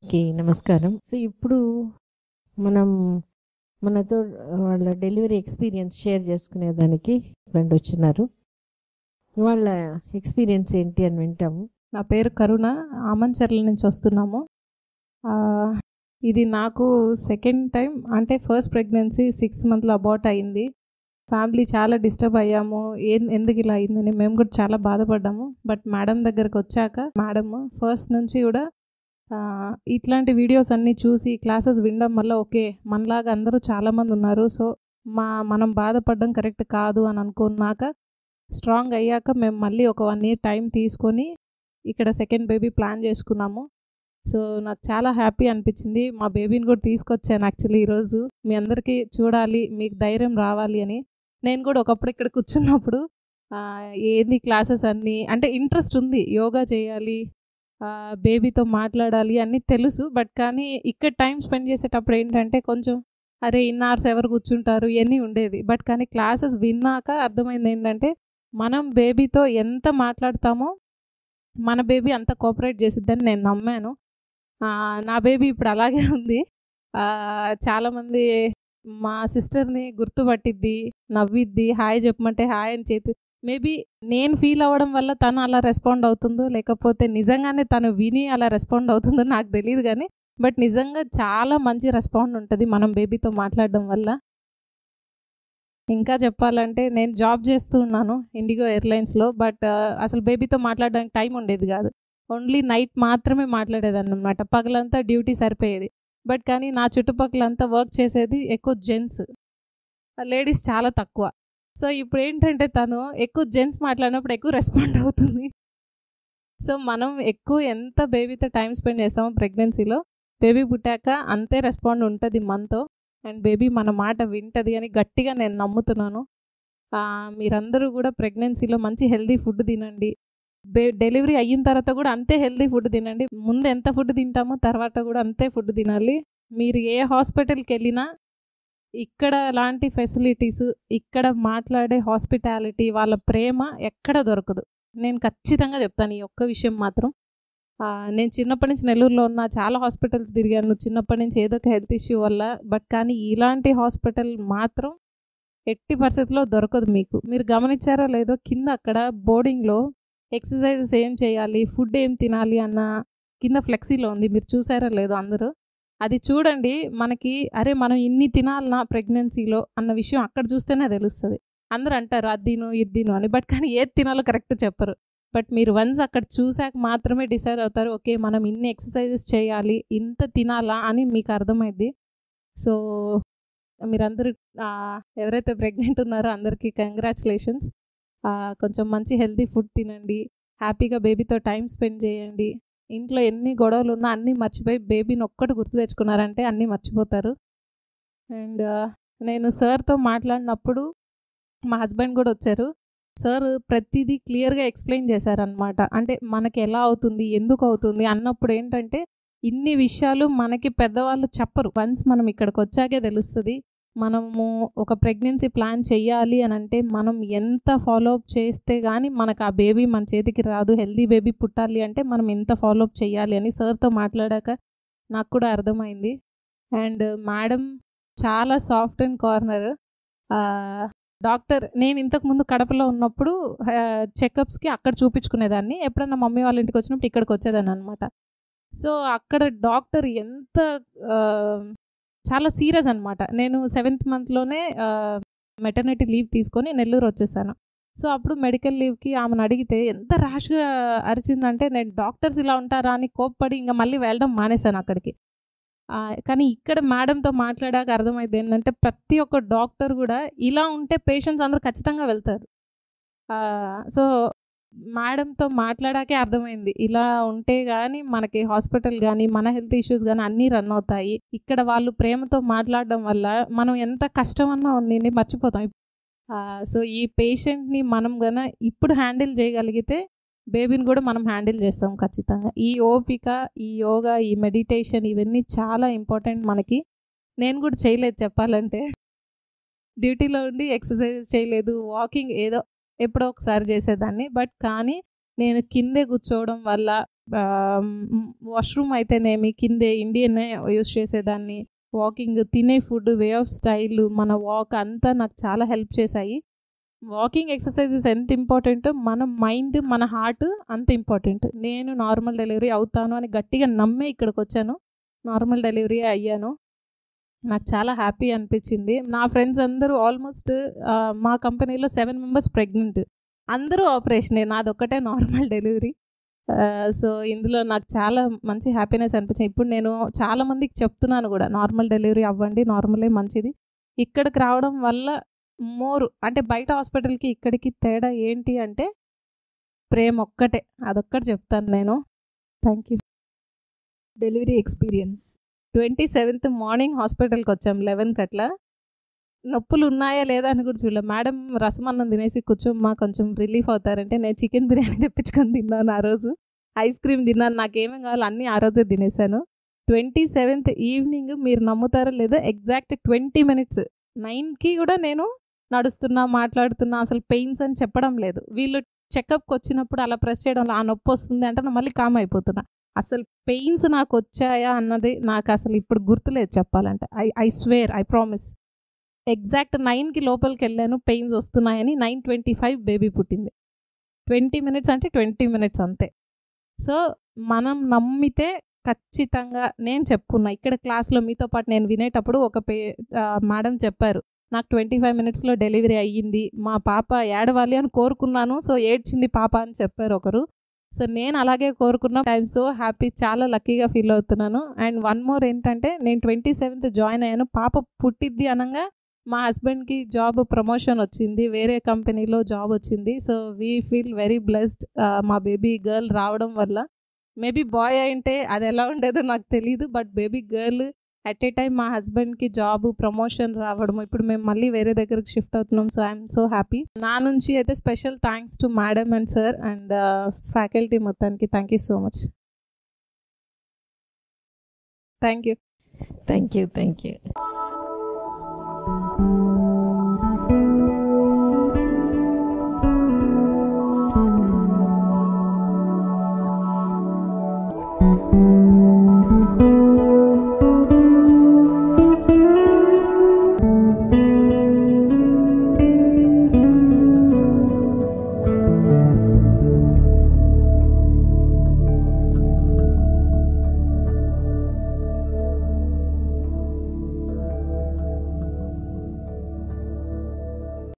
Okay. నమస్కారం. So, ఇప్పుడు మనం మనతో వాళ్ళ డెలివరీ ఎక్స్‌పీరియన్స్ షేర్ చేసుకునేదానికి హస్బెండ్ వచ్చినారు. వాళ్ళ ఎక్స్‌పీరియన్స్ ఏంటి అని వింటాము. నా పేరు కరుణ. ఆమంచర్ల నుంచి వస్తున్నాము. ఇది నాకు సెకండ్ టైం, అంటే ఫస్ట్ ప్రెగ్నెన్సీ 6th మంత్లో అబార్ట్ అయింది. ఫ్యామిలీ చాలా డిస్టర్బ్ అయ్యాము. ఎందుకు ఇలా అయిందని మేము కూడా చాలా బాధపడ్డాము. బట్ మేడం దగ్గరకు వచ్చాక మేడం ఫస్ట్ నుంచి కూడా ఇట్లాంటి వీడియోస్ అన్నీ చూసి క్లాసెస్ వినడం వల్ల ఓకే, మనలాగా అందరూ చాలామంది ఉన్నారు, సో మనం బాధపడడం కరెక్ట్ కాదు అని అనుకున్నాక స్ట్రాంగ్ అయ్యాక మేము మళ్ళీ ఒక 1 year టైం తీసుకొని ఇక్కడ సెకండ్ బేబీ ప్లాన్ చేసుకున్నాము. సో నాకు చాలా హ్యాపీ అనిపించింది. మా బేబీని కూడా తీసుకొచ్చాను యాక్చువల్లీ ఈరోజు మీ అందరికీ చూడాలి, మీకు ధైర్యం రావాలి అని. నేను కూడా ఒకప్పుడు ఇక్కడ కూర్చున్నప్పుడు ఏంది క్లాసెస్ అన్నీ అంటే ఇంట్రెస్ట్ ఉంది, యోగా చేయాలి, బేబీతో మాట్లాడాలి అన్నీ తెలుసు. బట్ కానీ ఇక్కడ టైం స్పెండ్ చేసేటప్పుడు ఏంటంటే కొంచెం అరే ఇన్ అవర్స్ ఎవరు కూర్చుంటారు ఇవన్నీ ఉండేది. బట్ కానీ క్లాసెస్ విన్నాక అర్థమైంది ఏంటంటే మనం బేబీతో ఎంత మాట్లాడతామో మన బేబీ అంత కోఆపరేట్ చేసిద్దని నేను నమ్మాను. నా బేబీ ఇప్పుడు అలాగే ఉంది. చాలామంది మా సిస్టర్ని గుర్తుపట్టిద్ది, నవ్విద్ది, హాయ్ చెప్పమంటే హాయ్ అని చేతి మేబీ నేను ఫీల్ అవ్వడం వల్ల తను అలా రెస్పాండ్ అవుతుందో లేకపోతే నిజంగానే తను విని అలా రెస్పాండ్ అవుతుందో నాకు తెలియదు కానీ బట్ నిజంగా చాలా మంచి రెస్పాండ్ ఉంటుంది మనం బేబీతో మాట్లాడడం వల్ల. ఇంకా చెప్పాలంటే నేను జాబ్ చేస్తూ ఉన్నాను ఇండిగో ఎయిర్లైన్స్లో. బట్ అసలు బేబీతో మాట్లాడడానికి టైం ఉండేది కాదు. ఓన్లీ నైట్ మాత్రమే మాట్లాడేదాన్ని అనమాట. పగలంతా డ్యూటీ సరిపోయేది. బట్ కానీ నా చుట్టుపక్కలంతా వర్క్ చేసేది ఎక్కువ జెంట్స్, లేడీస్ చాలా తక్కువ. సో ఇప్పుడు ఏంటంటే తను ఎక్కువ జెంట్స్ మాట్లాడినప్పుడు ఎక్కువ రెస్పాండ్ అవుతుంది. సో మనం ఎక్కువ ఎంత బేబీతో టైం స్పెండ్ చేస్తామో ప్రెగ్నెన్సీలో, బేబీ పుట్టాక అంతే రెస్పాండ్ ఉంటుంది మనతో. అండ్ బేబీ మన మాట వింటుంది అని గట్టిగా నేను నమ్ముతున్నాను. మీరందరూ కూడా ప్రెగ్నెన్సీలో మంచి హెల్దీ ఫుడ్ తినండి. డెలివరీ అయిన తర్వాత కూడా అంతే హెల్దీ ఫుడ్ తినండి. ముందు ఎంత ఫుడ్ తింటామో తర్వాత కూడా అంతే ఫుడ్ తినాలి. మీరు ఏ హాస్పిటల్కి వెళ్ళినా ఇక్కడ లాంటి ఫెసిలిటీస్, ఇక్కడ మాట్లాడే హాస్పిటాలిటీ, వాళ్ళ ప్రేమ ఎక్కడ దొరకదు. నేను ఖచ్చితంగా చెప్తాను ఈ ఒక్క విషయం మాత్రం. నేను చిన్నప్పటి నుంచి నెల్లూరులో ఉన్న చాలా హాస్పిటల్స్ తిరిగాను చిన్నప్పటి నుంచి ఏదో ఒక హెల్త్ ఇష్యూ వల్ల. బట్ కానీ ఇలాంటి హాస్పిటల్ మాత్రం ఎట్టి పరిస్థితుల్లో దొరకదు మీకు. మీరు గమనించారో లేదో కింద అక్కడ బోర్డింగ్లో ఎక్సర్సైజెస్ ఏం చేయాలి, ఫుడ్ ఏం తినాలి అన్న కింద ఫ్లెక్సీలో ఉంది. మీరు చూసారో లేదో అందరూ అది చూడండి. మనకి అరే మనం ఇన్ని తినాలనా ప్రెగ్నెన్సీలో అన్న విషయం అక్కడ చూస్తేనే తెలుస్తుంది. అందరూ అంటారు అది తిను ఇది తిను అని, బట్ కానీ ఏది తినాలో కరెక్ట్ చెప్పరు. బట్ మీరు వన్స్ అక్కడ చూసాక మాత్రమే డిసైడ్ అవుతారు ఓకే మనం ఇన్ని ఎక్సర్సైజెస్ చేయాలి, ఇంత తినాలా అని మీకు అర్థమైంది. సో మీరందరూ ఎవరైతే ప్రెగ్నెంట్ ఉన్నారో అందరికీ కంగ్రాచులేషన్స్. కొంచెం మంచి హెల్తీ ఫుడ్ తినండి, హ్యాపీగా బేబీతో టైం స్పెండ్ చేయండి. ఇంట్లో ఎన్ని గొడవలు ఉన్నా అన్నీ మర్చిపోయి బేబీని ఒక్కటి గుర్తు తెచ్చుకున్నారంటే అన్నీ మర్చిపోతారు. అండ్ నేను సార్తో మాట్లాడినప్పుడు మా హస్బెండ్ కూడా వచ్చారు. సార్ ప్రతిదీ క్లియర్గా ఎక్స్ప్లెయిన్ చేశారనమాట. అంటే మనకి ఎలా అవుతుంది, ఎందుకు అవుతుంది అన్నప్పుడు ఏంటంటే ఇన్ని విషయాలు మనకి పెద్దవాళ్ళు చెప్పరు. వన్స్ మనం ఇక్కడికి వచ్చాకే తెలుస్తుంది. మనము ఒక ప్రెగ్నెన్సీ ప్లాన్ చెయ్యాలి అని అంటే మనం ఎంత ఫాలోఅప్ చేస్తే కానీ మనకు ఆ బేబీ మన చేతికి రాదు. హెల్దీ బేబీ పుట్టాలి అంటే మనం ఎంత ఫాలోఅప్ చేయాలి అని సార్తో మాట్లాడాక నాకు కూడా అర్థమైంది. అండ్ మేడం చాలా సాఫ్ట్ అండ్ కార్నర్. డాక్టర్ నేను ఇంతకుముందు కడపలో ఉన్నప్పుడు చెకప్స్కి అక్కడ చూపించుకునేదాన్ని. ఎప్పుడన్నా మమ్మీ వాళ్ళ ఇంటికి వచ్చినప్పుడు ఇక్కడికి వచ్చేదాన్ని అనమాట. సో అక్కడ డాక్టర్ ఎంత చాలా సీరియస్ అనమాట. నేను 7th మంత్లోనే మెటర్నిటీ లీవ్ తీసుకొని నెల్లూరు వచ్చేసాను. సో అప్పుడు మెడికల్ లీవ్కి ఆమెను అడిగితే ఎంత ర్యాష్గా అరిచిందంటే నేను డాక్టర్స్ ఇలా ఉంటారా అని కోప్పడి ఇంకా మళ్ళీ వెళ్ళడం మానేశాను అక్కడికి. కానీ ఇక్కడ మేడంతో మాట్లాడాక అర్థమైంది ఏంటంటే ప్రతి ఒక్క డాక్టర్ కూడా ఇలా ఉంటే పేషెంట్స్ అందరూ ఖచ్చితంగా వెళ్తారు. సో మేడంతో మాట్లాడాకే అర్థమైంది ఇలా ఉంటే కానీ మనకి హాస్పిటల్ కానీ మన హెల్త్ ఇష్యూస్ కానీ అన్నీ రన్ అవుతాయి. ఇక్కడ వాళ్ళు ప్రేమతో మాట్లాడడం వల్ల మనం ఎంత కష్టమన్నా ఉండి మర్చిపోతాం. సో ఈ పేషెంట్ని మనం గన ఇప్పుడు హ్యాండిల్ చేయగలిగితే బేబీని కూడా మనం హ్యాండిల్ చేస్తాం ఖచ్చితంగా. ఈ ఓపిక, ఈ యోగా, ఈ మెడిటేషన్ ఇవన్నీ చాలా ఇంపార్టెంట్ మనకి. నేను కూడా చేయలేదు చెప్పాలంటే. డ్యూటీలో ఉండి ఎక్సర్సైజెస్ చేయలేదు, వాకింగ్ ఏదో ఎప్పుడో ఒకసారి చేసేదాన్ని. బట్ కానీ నేను కిందే కూర్చోవడం వల్ల వాష్రూమ్ అయితేనేమి కిందే ఇండియనే యూస్ చేసేదాన్ని, వాకింగ్, తినే ఫుడ్, వే ఆఫ్ స్టైల్, మన వాక్ అంతా నాకు చాలా హెల్ప్ చేశాయి. వాకింగ్ ఎక్సర్సైజెస్ ఎంత ఇంపార్టెంట్, మన మైండ్ మన హార్ట్ అంత ఇంపార్టెంట్. నేను నార్మల్ డెలివరీ అవుతాను అని గట్టిగా నమ్మే ఇక్కడికి వచ్చాను. నార్మల్ డెలివరీ అయ్యాను. నాకు చాలా హ్యాపీ అనిపించింది. నా ఫ్రెండ్స్ అందరూ ఆల్మోస్ట్ మా కంపెనీలో 7 మెంబర్స్ ప్రెగ్నెంట్, అందరూ ఆపరేషనే, నాదొక్కటే నార్మల్ డెలివరీ. సో ఇందులో నాకు చాలా మంచి హ్యాపీనెస్ అనిపించింది. ఇప్పుడు నేను చాలామందికి చెప్తున్నాను కూడా, నార్మల్ డెలివరీ అవ్వండి, నార్మలే మంచిది. ఇక్కడికి రావడం వల్ల అంటే బయట హాస్పిటల్కి ఇక్కడికి తేడా ఏంటి అంటే ప్రేమ ఒక్కటే, అదొక్కటి చెప్తాను నేను. Thank you. Delivery experience 27th morning హాస్పిటల్కి వచ్చాం 11కి అట్లా. నొప్పులు ఉన్నాయా లేదా అని కూడా చూడలేదు. మేడం రసం అన్నం తినేసి కూర్చోమ్మా కొంచెం రిలీఫ్ అవుతారంటే నేను చికెన్ బిర్యానీ తెప్పించుకొని తిన్నాను ఆ రోజు, ఐస్ క్రీమ్ తిన్నాను, నాకేమేం కావాలో అన్నీ ఆ రోజే తినేసాను. 27th ఈవినింగ్ మీరు నమ్ముతారో లేదో ఎగ్జాక్ట్ 20 minutes 9కి కూడా నేను నడుస్తున్నా, మాట్లాడుతున్నా, అసలు పెయిన్స్ అని చెప్పడం లేదు. వీళ్ళు చెకప్కి వచ్చినప్పుడు అలా ప్రెస్ చేయడం ఆ నొప్పి వస్తుంది అంటే నేను మళ్ళీ కామ్ అయిపోతున్నా. అసలు పెయిన్స్ నాకు వచ్చాయా అన్నది నాకు అసలు ఇప్పుడు గుర్తులేదు చెప్పాలంటే. I swear, I promise. Exact 9కి లోపలికి వెళ్ళాను, పెయిన్స్ వస్తున్నాయని. 9:25 బేబీ పుట్టింది. 20 minutes అంటే 20 minutes అంతే. సో మనం నమ్మితే ఖచ్చితంగా, నేను చెప్పుకున్నా ఇక్కడ క్లాస్లో మీతో పాటు నేను వినేటప్పుడు ఒక మేడం చెప్పారు, నాకు 25 minutesలో డెలివరీ అయ్యింది, మా పాప ఏడవాలి అని కోరుకున్నాను, సో ఏడ్చింది పాప అని చెప్పారు ఒకరు. సో నేను అలాగే కోరుకున్నా. ఐఎమ్ సో హ్యాపీ, చాలా లక్కీగా ఫీల్ అవుతున్నాను. అండ్ వన్ మోర్ ఏంటంటే, నేను 27th జాయిన్ అయ్యాను, పాప పుట్టిద్ది అనగా మా హస్బెండ్కి జాబ్ ప్రమోషన్ వచ్చింది, వేరే కంపెనీలో జాబ్ వచ్చింది. So we feel very blessed మా బేబీ గర్ల్ రావడం వల్ల. మేబీ బాయ్ అంటే అది ఎలా ఉండేదో నాకు తెలీదు, but baby girl at a time మా హస్బెండ్కి జాబ్ ప్రమోషన్ రావడం, ఇప్పుడు మేము మళ్ళీ వేరే దగ్గరికి షిఫ్ట్ అవుతున్నాం. So I'm so happy. నా నుంచి అయితే special thanks to madam and sir and faculty మొత్తానికి. Thank you so much. Thank you. Thank you. Thank you. Thank you.